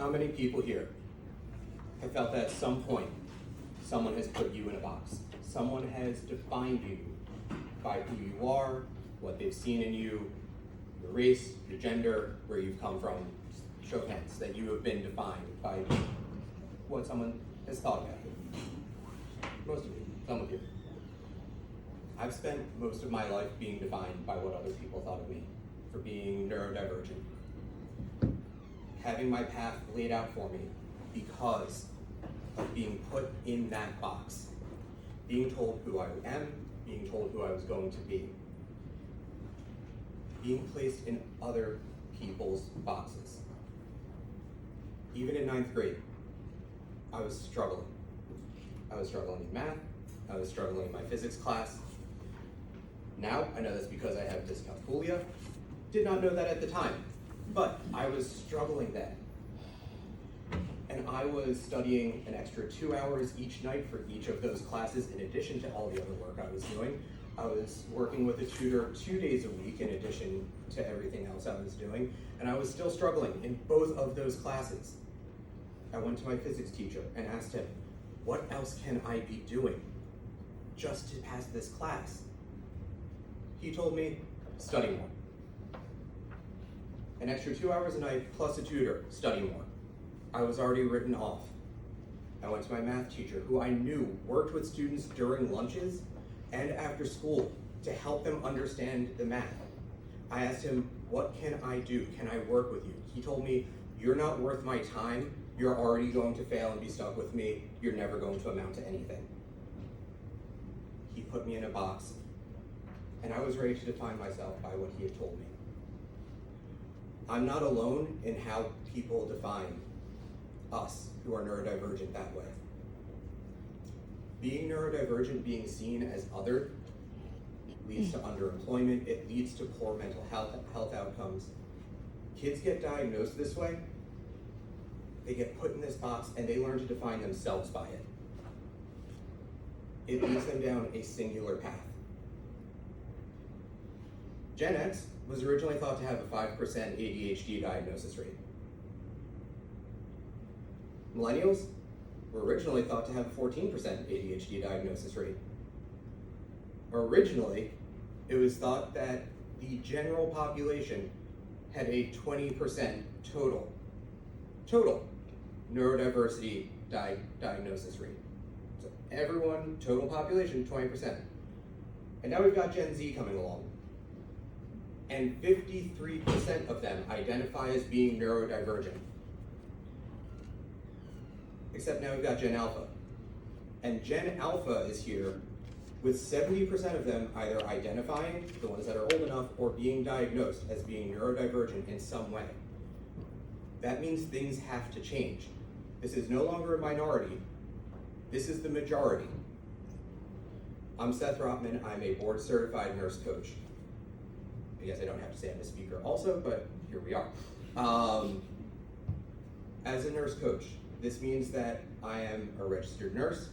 How many people here have felt that at some point someone has put you in a box? Someone has defined you by who you are, what they've seen in you, your race, your gender, where you've come from. Show of hands that you have been defined by what someone has thought about you. Most of you, some of you. I've spent most of my life being defined by what other people thought of me for being neurodivergent. Having my path laid out for me because of being put in that box. Being told who I am, being told who I was going to be. Being placed in other people's boxes. Even in 9th grade, I was struggling. I was struggling in math, I was struggling in my physics class. Now, I know that's because I have dyscalculia. Did not know that at the time, but I was struggling then. And I was studying an extra 2 hours each night for each of those classes in addition to all the other work I was doing. I was working with a tutor 2 days a week in addition to everything else I was doing, and I was still struggling in both of those classes. I went to my physics teacher and asked him, what else can I be doing just to pass this class? He told me, study more. An extra 2 hours a night plus a tutor, study more. I was already written off. I went to my math teacher, who I knew worked with students during lunches and after school to help them understand the math. I asked him, what can I do? Can I work with you? He told me, you're not worth my time. You're already going to fail and be stuck with me. You're never going to amount to anything. He put me in a box, and I was ready to define myself by what he had told me. I'm not alone in how people define us who are neurodivergent that way. Being neurodivergent, being seen as other, leads to underemployment. It leads to poor mental health outcomes. Kids get diagnosed this way. They get put in this box and they learn to define themselves by it. It leads them down a singular path. Gen X was originally thought to have a 5% ADHD diagnosis rate. Millennials were originally thought to have a 14% ADHD diagnosis rate. Originally, it was thought that the general population had a 20% total neurodiversity diagnosis rate. So everyone, total population, 20%. And now we've got Gen Z coming along. And 53% of them identify as being neurodivergent. Except now we've got Gen Alpha. And Gen Alpha is here with 70% of them either identifying, the ones that are old enough, or being diagnosed as being neurodivergent in some way. That means things have to change. This is no longer a minority. This is the majority. I'm Seth Rotman. I'm a board-certified nurse coach. I guess I don't have to say I'm a speaker also, but here we are. As a nurse coach, this means that I am a registered nurse.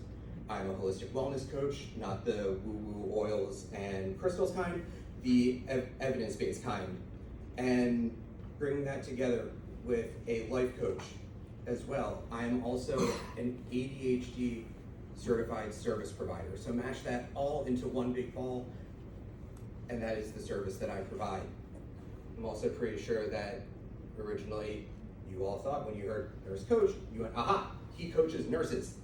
I'm a holistic wellness coach, not the woo-woo oils and crystals kind, the evidence-based kind. And bringing that together with a life coach as well. I am also an ADHD certified service provider. So mash that all into one big ball, and that is the service that I provide. I'm also pretty sure that originally you all thought when you heard nurse coach, you went, aha, he coaches nurses.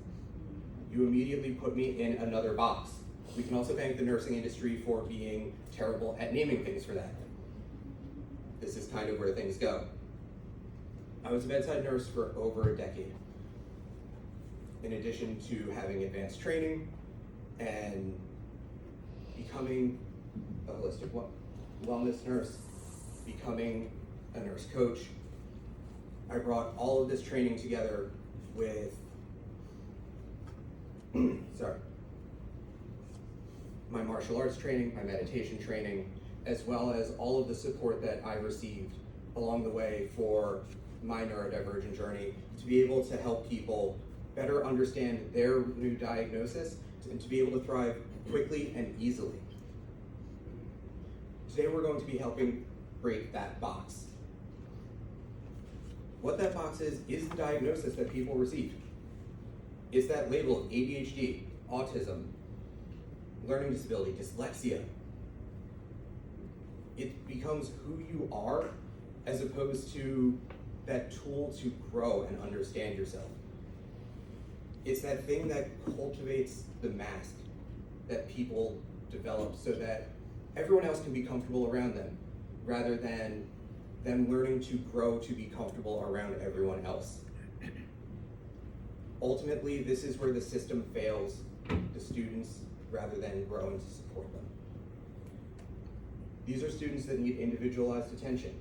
You immediately put me in another box. We can also thank the nursing industry for being terrible at naming things for that. This is kind of where things go. I was a bedside nurse for over a decade. In addition to having advanced training and becoming a holistic wellness nurse, becoming a nurse coach, I brought all of this training together with my martial arts training, my meditation training, as well as all of the support that I received along the way for my neurodivergent journey to be able to help people better understand their new diagnosis and to be able to thrive quickly and easily. Today we're going to be helping break that box. What that box is the diagnosis that people receive. It's that label of ADHD, autism, learning disability, dyslexia. It becomes who you are as opposed to that tool to grow and understand yourself. It's that thing that cultivates the mask that people develop so that everyone else can be comfortable around them, rather than them learning to grow to be comfortable around everyone else. Ultimately, this is where the system fails the students rather than growing to support them. These are students that need individualized attention,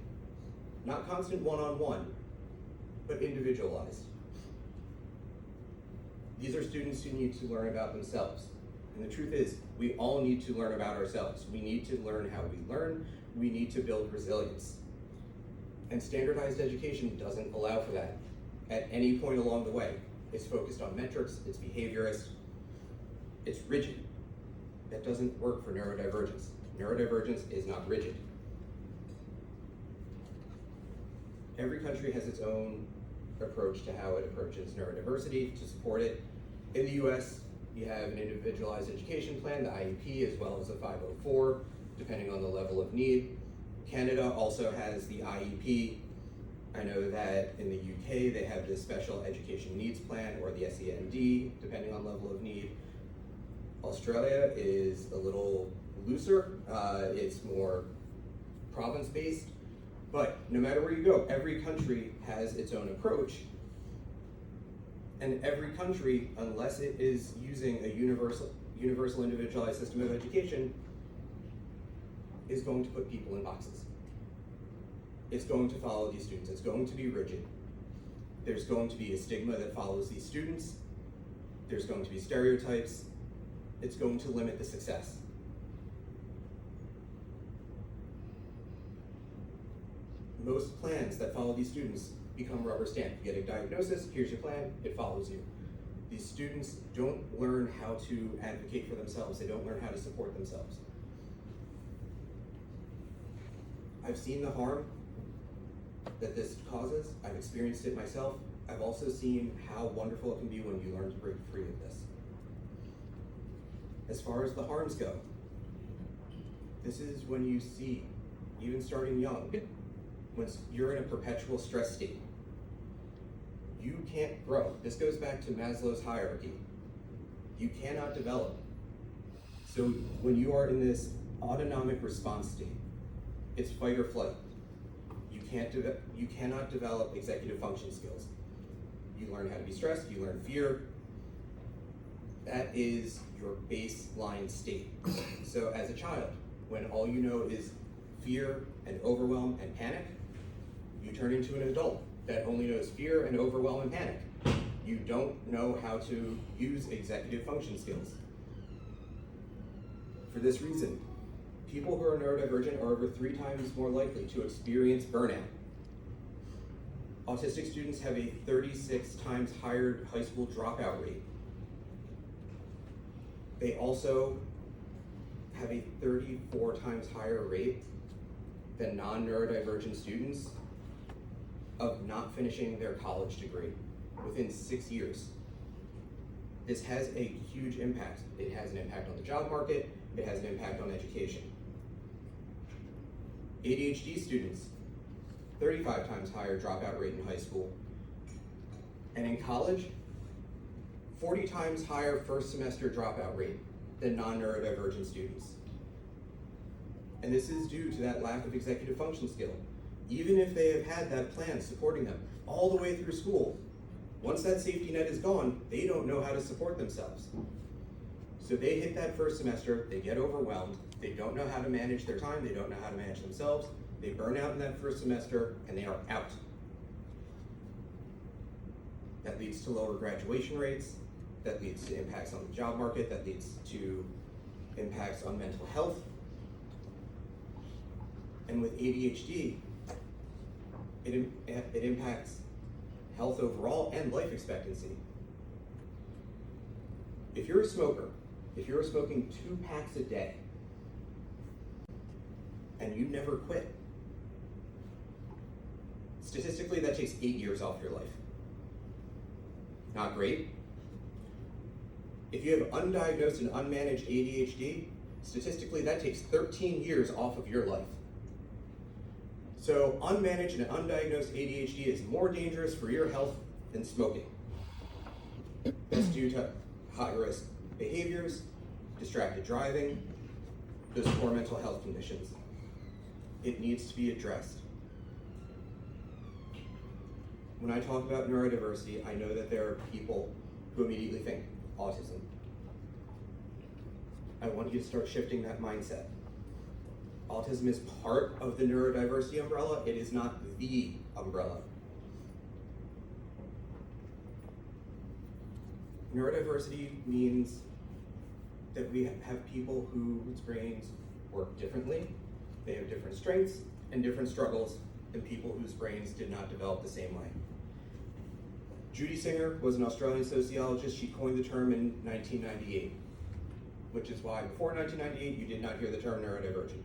not constant one-on-one, but individualized. These are students who need to learn about themselves. And the truth is, we all need to learn about ourselves. We need to learn how we learn. We need to build resilience. And standardized education doesn't allow for that at any point along the way. It's focused on metrics, it's behaviorist, it's rigid. That doesn't work for neurodivergence. Neurodivergence is not rigid. Every country has its own approach to how it approaches neurodiversity to support it. In the US, you have an individualized education plan, the IEP, as well as a 504, depending on the level of need. Canada also has the IEP. I know that in the UK, they have the Special Education Needs Plan, or the SEND, depending on level of need. Australia is a little looser. It's more province-based. But no matter where you go, every country has its own approach. And every country, unless it is using a universal individualized system of education, is going to put people in boxes. It's going to follow these students. It's going to be rigid. There's going to be a stigma that follows these students. There's going to be stereotypes. It's going to limit the success. Most plans that follow these students become rubber stamped. You get a diagnosis, here's your plan, it follows you. These students don't learn how to advocate for themselves. They don't learn how to support themselves. I've seen the harm that this causes. I've experienced it myself. I've also seen how wonderful it can be when you learn to break free of this. As far as the harms go, this is when you see, even starting young, when you're in a perpetual stress state, you can't grow. This goes back to Maslow's hierarchy. You cannot develop. So when you are in this autonomic response state, it's fight or flight. You cannot develop executive function skills. You learn how to be stressed, you learn fear. That is your baseline state. So as a child, when all you know is fear and overwhelm and panic, you turn into an adult that only knows fear and overwhelm and panic. You don't know how to use executive function skills. For this reason, people who are neurodivergent are over 3 times more likely to experience burnout. Autistic students have a 36 times higher high school dropout rate. They also have a 34 times higher rate than non-neurodivergent students of not finishing their college degree within 6 years. This has a huge impact. It has an impact on the job market. It has an impact on education. ADHD students, 35 times higher dropout rate in high school. And in college, 40 times higher first semester dropout rate than non-neurodivergent students. And this is due to that lack of executive function skill. Even if they have had that plan supporting them all the way through school, once that safety net is gone, they don't know how to support themselves. So they hit that first semester, they get overwhelmed, they don't know how to manage their time, they don't know how to manage themselves, they burn out in that first semester, and they are out. That leads to lower graduation rates, that leads to impacts on the job market, that leads to impacts on mental health. And with ADHD, it impacts health overall and life expectancy. If you're a smoker, if you're smoking 2 packs a day and you never quit, Statistically, that takes 8 years off your life. Not great. If you have undiagnosed and unmanaged ADHD, statistically that takes 13 years off of your life. So unmanaged and undiagnosed ADHD is more dangerous for your health than smoking. That's due to high-risk behaviors, distracted driving, those poor mental health conditions. It needs to be addressed. When I talk about neurodiversity, I know that there are people who immediately think autism. I want you to start shifting that mindset. Autism is part of the neurodiversity umbrella. It is not the umbrella. Neurodiversity means that we have people whose brains work differently. They have different strengths and different struggles than people whose brains did not develop the same way. Judy Singer was an Australian sociologist. She coined the term in 1998, which is why before 1998 you did not hear the term neurodivergent.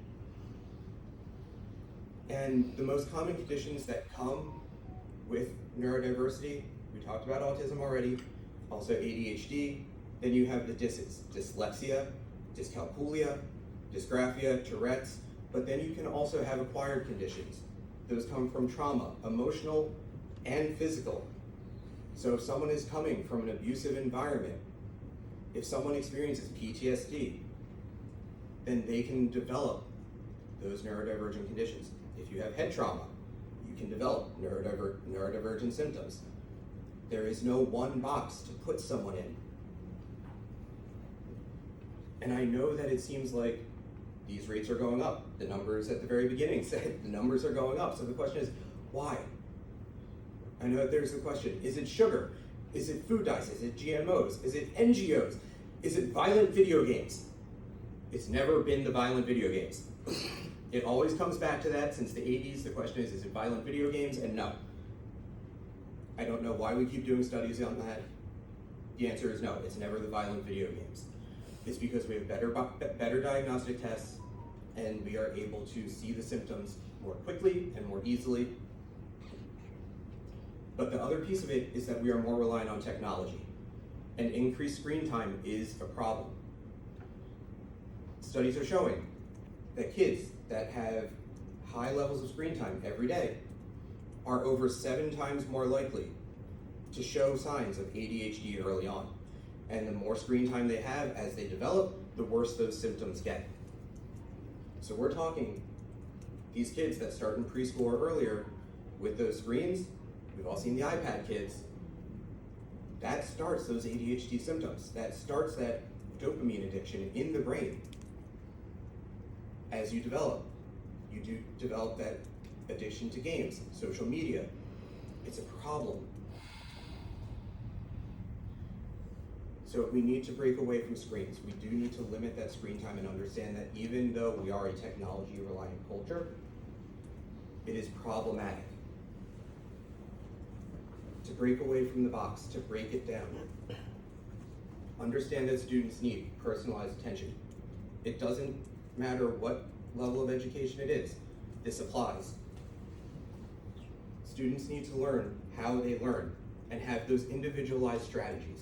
And the most common conditions that come with neurodiversity, we talked about autism already, also ADHD, then you have the disses, dyslexia, dyscalculia, dysgraphia, Tourette's, but then you can also have acquired conditions. Those come from trauma, emotional and physical. So if someone is coming from an abusive environment, if someone experiences PTSD, then they can develop those neurodivergent conditions. If you have head trauma, you can develop neurodivergent symptoms. There is no one box to put someone in. And I know that it seems like these rates are going up. The numbers at the very beginning said the numbers are going up. So the question is, why? I know there's the question, is it sugar? Is it food dyes? Is it GMOs? Is it NGOs? Is it violent video games? It's never been the violent video games. It always comes back to that since the 80s. The question is it violent video games? And no. I don't know why we keep doing studies on that. The answer is no, it's never the violent video games. It's because we have better diagnostic tests and we are able to see the symptoms more quickly and more easily. But the other piece of it is that we are more reliant on technology, and increased screen time is a problem. Studies are showing that kids that have high levels of screen time every day are over 7 times more likely to show signs of ADHD early on. And the more screen time they have as they develop, the worse those symptoms get. So we're talking these kids that start in preschool or earlier with those screens. We've all seen the iPad kids. That starts those ADHD symptoms. That starts that dopamine addiction in the brain. As you develop, you do develop that addiction to games, social media. It's a problem. So we need to break away from screens. We do need to limit that screen time and understand that even though we are a technology-reliant culture, it is problematic. To break away from the box, to break it down. Understand that students need personalized attention. It doesn't matter what level of education it is. This applies. Students need to learn how they learn and have those individualized strategies.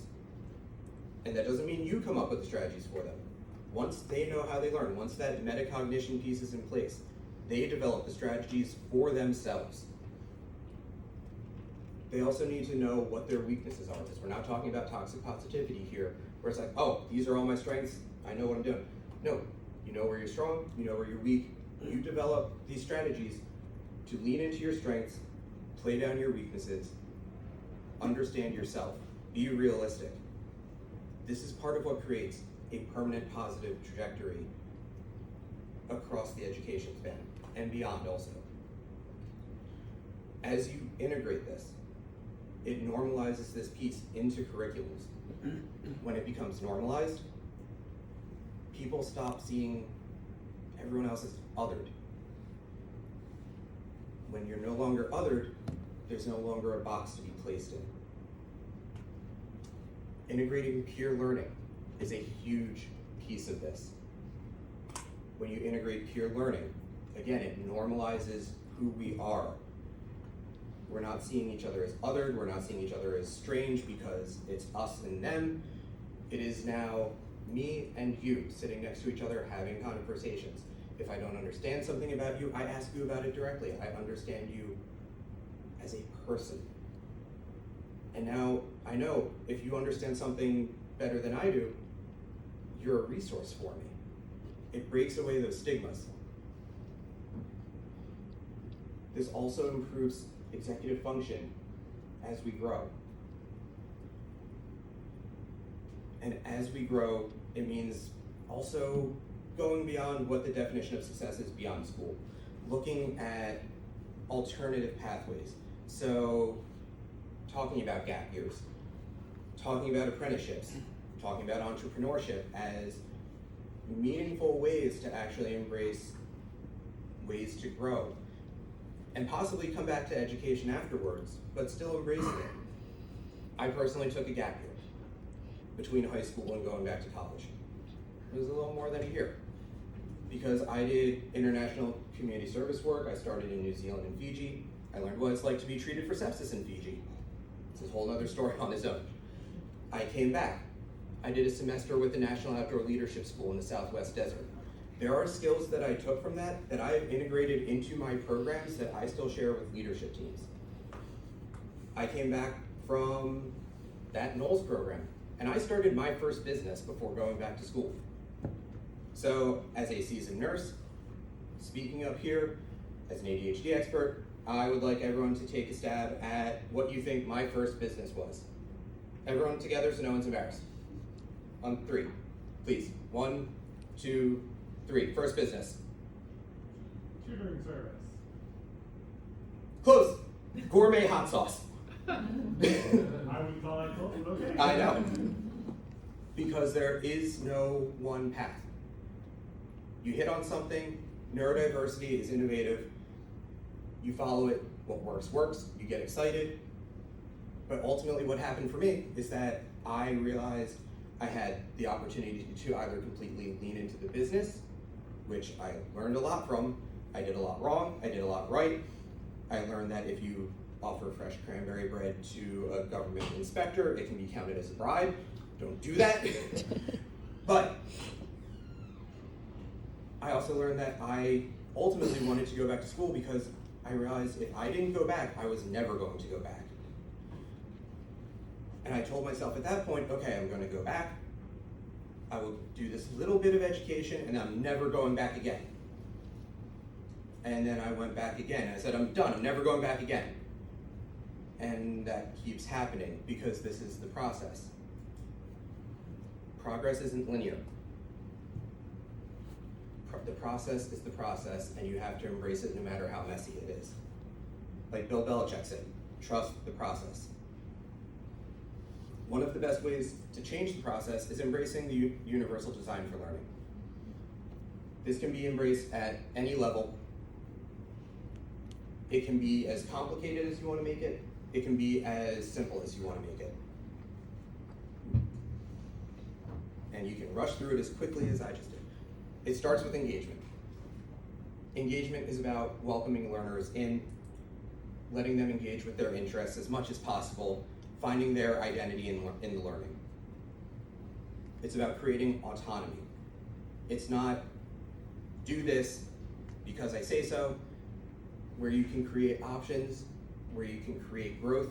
And that doesn't mean you come up with the strategies for them. Once they know how they learn, once that metacognition piece is in place, they develop the strategies for themselves. They also need to know what their weaknesses are, because we're not talking about toxic positivity here, where it's like, oh, these are all my strengths, I know what I'm doing. No, you know where you're strong, you know where you're weak. You develop these strategies to lean into your strengths, play down your weaknesses, understand yourself, be realistic. This is part of what creates a permanent positive trajectory across the education span and beyond also. As you integrate this, it normalizes this piece into curriculums. When it becomes normalized, people stop seeing everyone else as othered. When you're no longer othered, there's no longer a box to be placed in. Integrating peer learning is a huge piece of this. When you integrate peer learning, again, it normalizes who we are. We're not seeing each other as othered, we're not seeing each other as strange because it's us and them. It is now me and you sitting next to each other having conversations. If I don't understand something about you, I ask you about it directly. I understand you as a person. And now I know if you understand something better than I do, you're a resource for me. It breaks away those stigmas. This also improves executive function as we grow. And as we grow, it means also going beyond what the definition of success is beyond school, looking at alternative pathways. So talking about gap years, talking about apprenticeships, talking about entrepreneurship as meaningful ways to actually embrace ways to grow and possibly come back to education afterwards, but still embracing it. I personally took a gap year between high school and going back to college. It was a little more than a year because I did international community service work. I started in New Zealand and Fiji. I learned what it's like to be treated for sepsis in Fiji. It's a whole other story on its own. I came back. I did a semester with the National Outdoor Leadership School in the Southwest Desert. There are skills that I took from that I have integrated into my programs that I still share with leadership teams. I came back from that Knowles program, and I started my first business before going back to school. So as a seasoned nurse, speaking up here as an ADHD expert, I would like everyone to take a stab at what you think my first business was. Everyone together so no one's embarrassed. On 3, please. 1, 2, 3. First business. Tutoring service. Close. Gourmet hot sauce. I would call it close, but okay. I know. Because there is no one path. You hit on something, neurodiversity is innovative, you follow it, what works, works, you get excited. But ultimately what happened for me is that I realized I had the opportunity to either completely lean into the business, which I learned a lot from. I did a lot wrong, I did a lot right. I learned that if you offer fresh cranberry bread to a government inspector, it can be counted as a bribe. Don't do that. But I also learned that I ultimately wanted to go back to school because I realized if I didn't go back, I was never going to go back. And I told myself at that point, okay, I'm going to go back. I will do this little bit of education and I'm never going back again. And then I went back again. I said, I'm done, I'm never going back again. And that keeps happening because this is the process. Progress isn't linear. The process is the process and you have to embrace it no matter how messy it is. Like Bill Belichick said, trust the process. One of the best ways to change the process is embracing the universal design for learning. This can be embraced at any level. It can be as complicated as you want to make it. It can be as simple as you want to make it. And you can rush through it as quickly as I just did. It starts with engagement. Engagement is about welcoming learners in, letting them engage with their interests as much as possible, finding their identity in the learning. It's about creating autonomy. It's not do this because I say so, where you can create options, where you can create growth.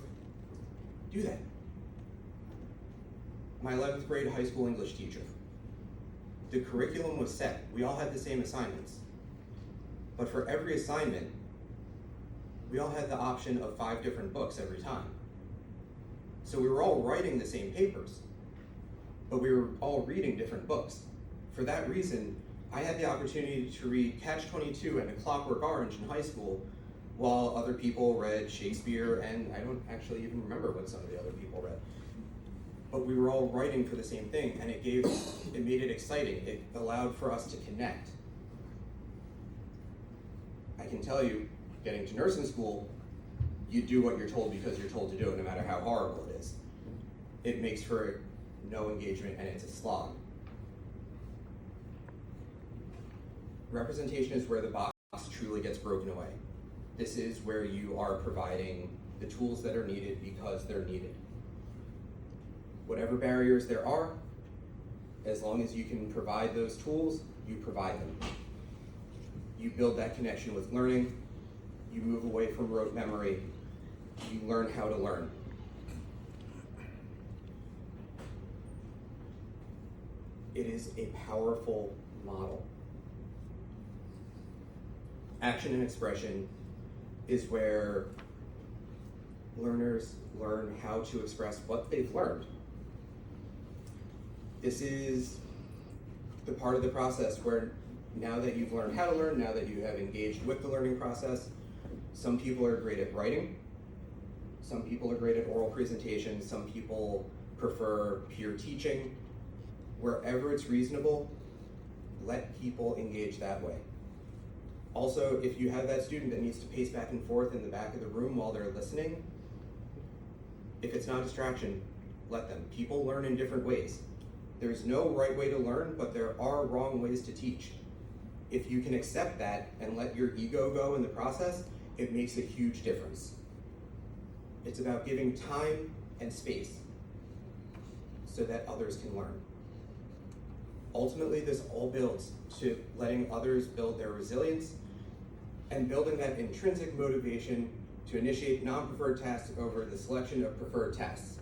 Do that. My 11th grade high school English teacher. The curriculum was set. We all had the same assignments. But for every assignment, we all had the option of 5 different books every time. So we were all writing the same papers, but we were all reading different books. For that reason, I had the opportunity to read Catch-22 and A Clockwork Orange in high school, while other people read Shakespeare, and I don't actually even remember what some of the other people read. But we were all writing for the same thing, and it made it exciting. It allowed for us to connect. I can tell you, getting to nursing school, you do what you're told because you're told to do it, no matter how horrible it is. It makes for no engagement, and it's a slog. Representation is where the box truly gets broken away. This is where you are providing the tools that are needed because they're needed. Whatever barriers there are, as long as you can provide those tools, you provide them. You build that connection with learning, you move away from rote memory, you learn how to learn. It is a powerful model. Action and expression is where learners learn how to express what they've learned. This is the part of the process where now that you've learned how to learn, now that you have engaged with the learning process, some people are great at writing, some people are great at oral presentations, some people prefer peer teaching. Wherever it's reasonable, let people engage that way. Also, if you have that student that needs to pace back and forth in the back of the room while they're listening, if it's not a distraction, let them. People learn in different ways. There's no right way to learn, but there are wrong ways to teach. If you can accept that and let your ego go in the process, it makes a huge difference. It's about giving time and space so that others can learn. Ultimately, this all builds to letting others build their resilience and building that intrinsic motivation to initiate non-preferred tasks over the selection of preferred tasks.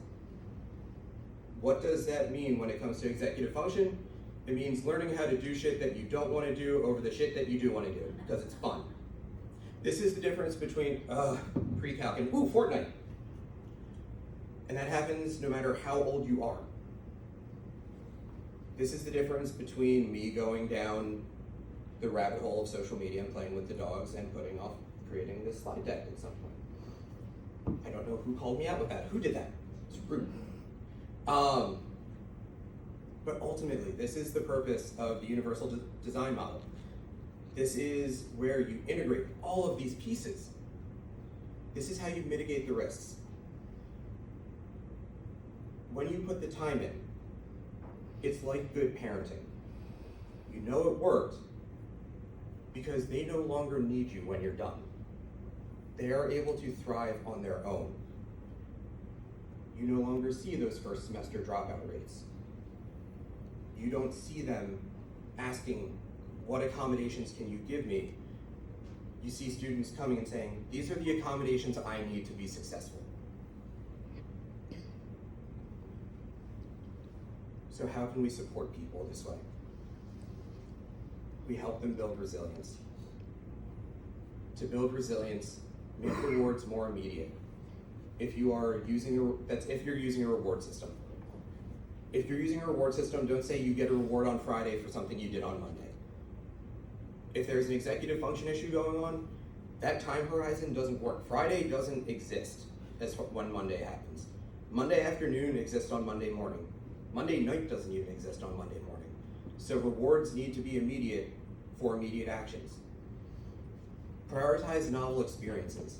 What does that mean when it comes to executive function? It means learning how to do shit that you don't want to do over the shit that you do want to do, because it's fun. This is the difference between pre-calc and Fortnite. And that happens no matter how old you are. This is the difference between me going down the rabbit hole of social media and playing with the dogs and putting off creating this slide deck at some point. I don't know who called me out with that. Who did that? It's rude. But ultimately, this is the purpose of the universal design model. This is where you integrate all of these pieces. This is how you mitigate the risks. When you put the time in, it's like good parenting. You know it worked because they no longer need you when you're done. They are able to thrive on their own. You no longer see those first semester dropout rates. You don't see them asking, what accommodations can you give me? You see students coming and saying, these are the accommodations I need to be successful. So how can we support people this way? We help them build resilience. To build resilience, make rewards more immediate. If you're using a reward system. If you're using a reward system, don't say you get a reward on Friday for something you did on Monday. If there's an executive function issue going on, that time horizon doesn't work. Friday doesn't exist as when Monday happens. Monday afternoon exists on Monday morning. Monday night doesn't even exist on Monday morning. So rewards need to be immediate for immediate actions. Prioritize novel experiences.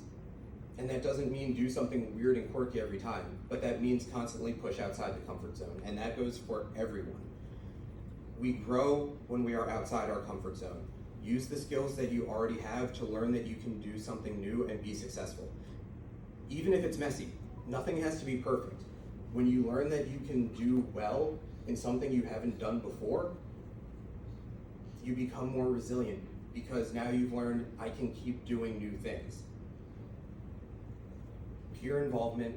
And that doesn't mean do something weird and quirky every time, but that means constantly push outside the comfort zone, and that goes for everyone. We grow when we are outside our comfort zone. Use the skills that you already have to learn that you can do something new and be successful. Even if it's messy, nothing has to be perfect. When you learn that you can do well in something you haven't done before, you become more resilient because now you've learned I can keep doing new things. Peer involvement,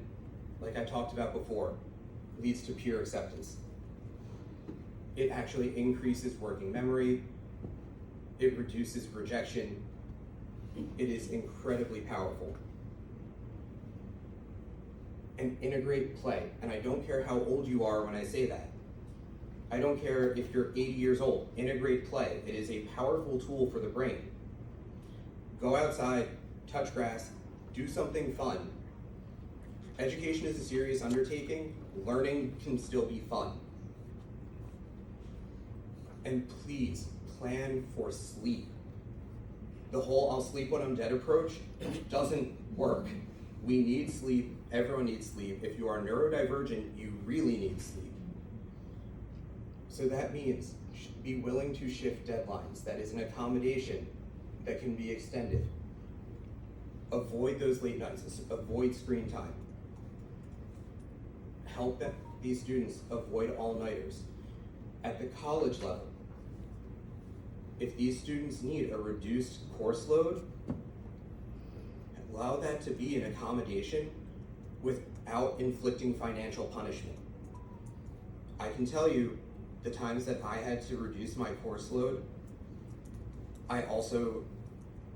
like I talked about before, leads to peer acceptance. It actually increases working memory. It reduces rejection. It is incredibly powerful. And integrate play. And I don't care how old you are when I say that. I don't care if you're 80 years old. Integrate play. It is a powerful tool for the brain. Go outside, touch grass, do something fun. Education is a serious undertaking. Learning can still be fun. And please, plan for sleep. The whole I'll sleep when I'm dead approach doesn't work. We need sleep. Everyone needs sleep. If you are neurodivergent, you really need sleep. So that means be willing to shift deadlines. That is an accommodation that can be extended. avoid those late nights, avoid screen time. Help these students avoid all-nighters. At the college level, if these students need a reduced course load, allow that to be an accommodation without inflicting financial punishment. I can tell you the times that I had to reduce my course load, I also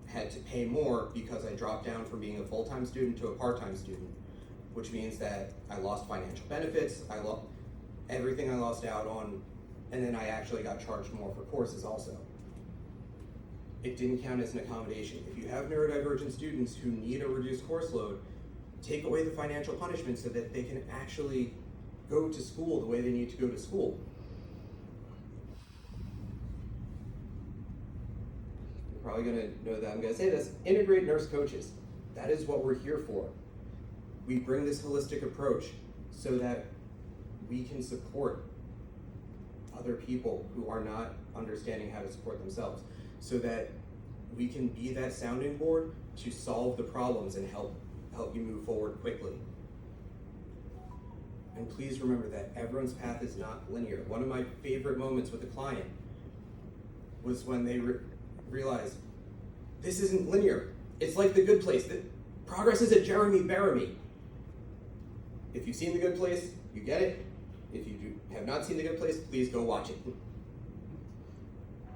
had to pay more because I dropped down from being a full-time student to a part-time student, which means that I lost financial benefits, I lost everything I lost out on, and then I actually got charged more for courses also. It didn't count as an accommodation. If you have neurodivergent students who need a reduced course load, take away the financial punishment so that they can actually go to school the way they need to go to school. You're probably gonna know that I'm gonna say this. Integrate nurse coaches. That is what we're here for. We bring this holistic approach so that we can support other people who are not understanding how to support themselves, so that we can be that sounding board to solve the problems and help you move forward quickly. And please remember that everyone's path is not linear. One of my favorite moments with a client was when they realized, this isn't linear. It's like The Good Place. Progress is a Jeremy Bearimy. If you've seen The Good Place, you get it. If you have not seen The Good Place, please go watch it.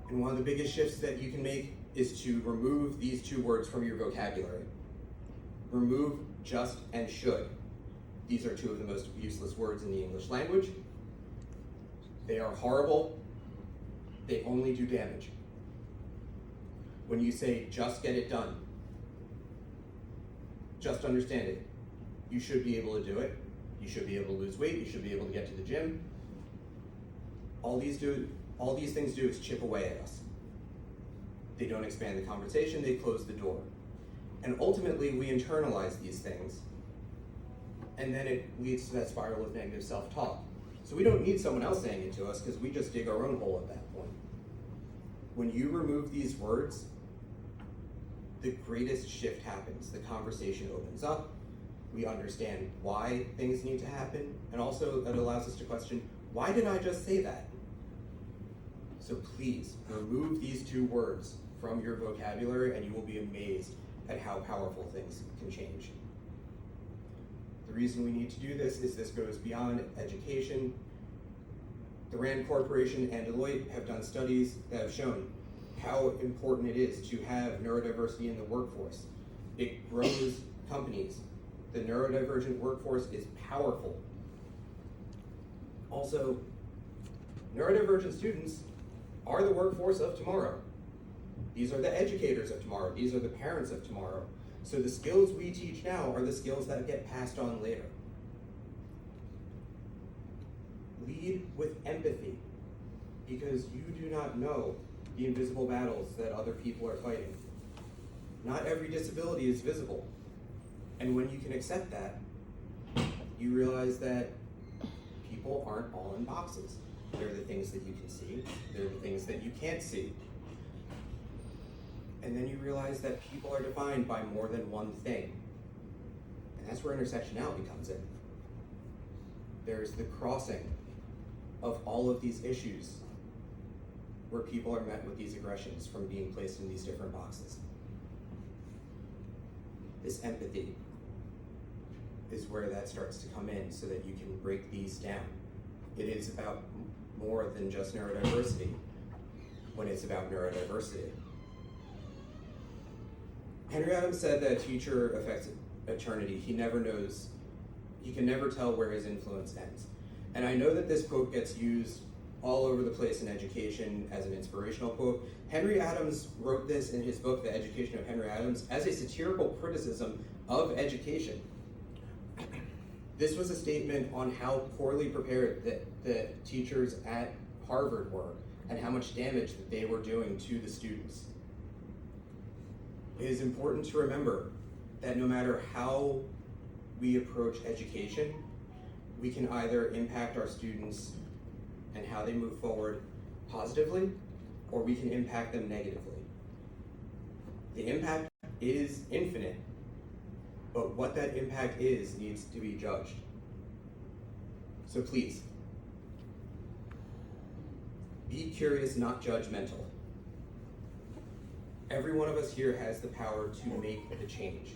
And one of the biggest shifts that you can make is to remove these two words from your vocabulary. Remove just and should. These are two of the most useless words in the English language. They are horrible. They only do damage. When you say just get it done, just understand it. You should be able to do it. You should be able to lose weight. You should be able to get to the gym. All these things do is chip away at us. They don't expand the conversation, they close the door. And ultimately, we internalize these things, and then it leads to that spiral of negative self-talk. So we don't need someone else saying it to us, because we just dig our own hole at that point. When you remove these words, the greatest shift happens. The conversation opens up, we understand why things need to happen, and also that allows us to question, why did I just say that? So please, remove these two words from your vocabulary and you will be amazed at how powerful things can change. The reason we need to do this is this goes beyond education. The RAND Corporation and Deloitte have done studies that have shown how important it is to have neurodiversity in the workforce. It grows companies. The neurodivergent workforce is powerful. Also, neurodivergent students are the workforce of tomorrow. These are the educators of tomorrow. These are the parents of tomorrow. So the skills we teach now are the skills that get passed on later. Lead with empathy, because you do not know the invisible battles that other people are fighting. Not every disability is visible. And when you can accept that, you realize that people aren't all in boxes. There are the things that you can see, there are the things that you can't see. And then you realize that people are defined by more than one thing. And that's where intersectionality comes in. There's the crossing of all of these issues where people are met with these aggressions from being placed in these different boxes. This empathy is where that starts to come in so that you can break these down. It is about more than just neurodiversity when it's about neurodiversity. Henry Adams said that a teacher affects eternity. He never knows, he can never tell where his influence ends. And I know that this quote gets used all over the place in education as an inspirational quote. Henry Adams wrote this in his book, The Education of Henry Adams, as a satirical criticism of education. This was a statement on how poorly prepared the teachers at Harvard were and how much damage that they were doing to the students. It is important to remember that no matter how we approach education, we can either impact our students and how they move forward positively, or we can impact them negatively. The impact is infinite, but what that impact is needs to be judged. So please, be curious, not judgmental. Every one of us here has the power to make the change.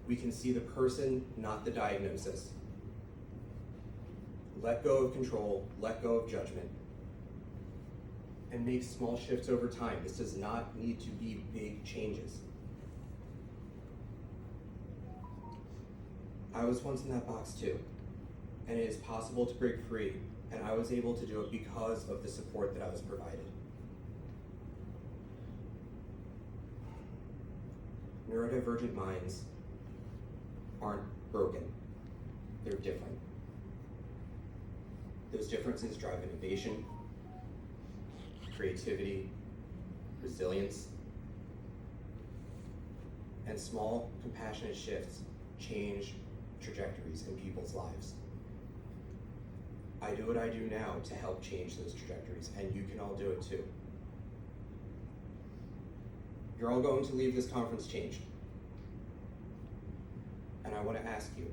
We can see the person, not the diagnosis. Let go of control, let go of judgment, and make small shifts over time. This does not need to be big changes. I was once in that box too, and it is possible to break free, and I was able to do it because of the support that I was provided. Neurodivergent minds aren't broken, they're different. Those differences drive innovation, creativity, resilience, and small, compassionate shifts change trajectories in people's lives. I do what I do now to help change those trajectories, and you can all do it too. You're all going to leave this conference changed. And I want to ask you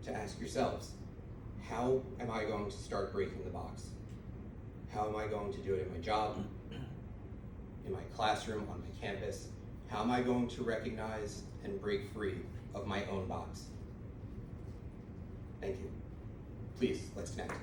to ask yourselves, how am I going to start breaking the box? How am I going to do it in my job, in my classroom, on my campus? How am I going to recognize and break free of my own box? Thank you. Please, let's connect.